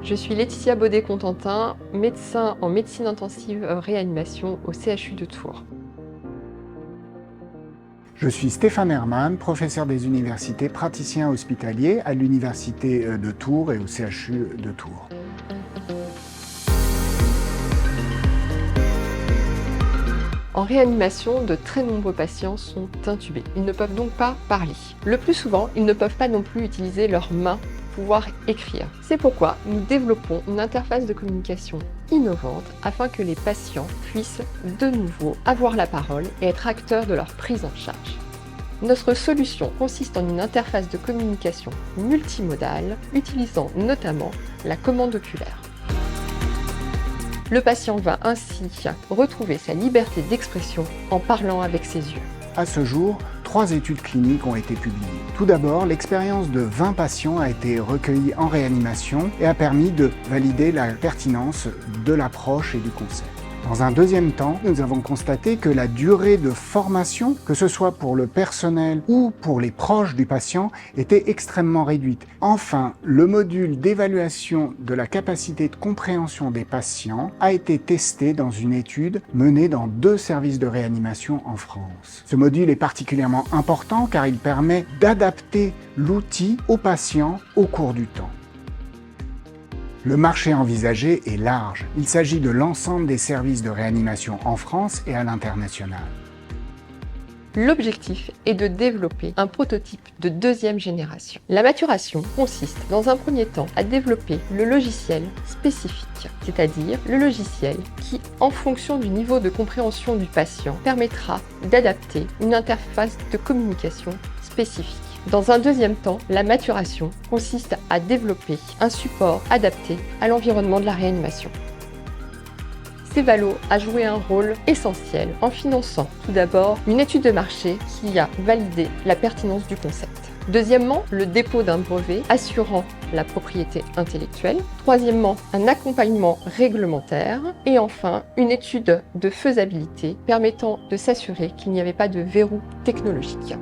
Je suis Laetitia Baudet-Contentin, médecin en médecine intensive réanimation au CHU de Tours. Je suis Stéphane Hermann, professeur des universités, praticien hospitalier à l'université de Tours et au CHU de Tours. En réanimation, de très nombreux patients sont intubés. Ils ne peuvent donc pas parler. Le plus souvent, ils ne peuvent pas non plus utiliser leurs mains pour pouvoir écrire. C'est pourquoi nous développons une interface de communication innovante afin que les patients puissent de nouveau avoir la parole et être acteurs de leur prise en charge. Notre solution consiste en une interface de communication multimodale utilisant notamment la commande oculaire. Le patient va ainsi retrouver sa liberté d'expression en parlant avec ses yeux. À ce jour, 3 études cliniques ont été publiées. Tout d'abord, l'expérience de 20 patients a été recueillie en réanimation et a permis de valider la pertinence de l'approche et du concept. Dans un deuxième temps, nous avons constaté que la durée de formation, que ce soit pour le personnel ou pour les proches du patient, était extrêmement réduite. Enfin, le module d'évaluation de la capacité de compréhension des patients a été testé dans une étude menée dans 2 services de réanimation en France. Ce module est particulièrement important car il permet d'adapter l'outil aux patients au cours du temps. Le marché envisagé est large. Il s'agit de l'ensemble des services de réanimation en France et à l'international. L'objectif est de développer un prototype de 2e génération. La maturation consiste dans un premier temps à développer le logiciel spécifique, c'est-à-dire le logiciel qui, en fonction du niveau de compréhension du patient, permettra d'adapter une interface de communication spécifique. Dans un deuxième temps, la maturation consiste à développer un support adapté à l'environnement de la réanimation. Cevalo a joué un rôle essentiel en finançant tout d'abord une étude de marché qui a validé la pertinence du concept. Deuxièmement, le dépôt d'un brevet assurant la propriété intellectuelle. Troisièmement, un accompagnement réglementaire. Et enfin, une étude de faisabilité permettant de s'assurer qu'il n'y avait pas de verrou technologique.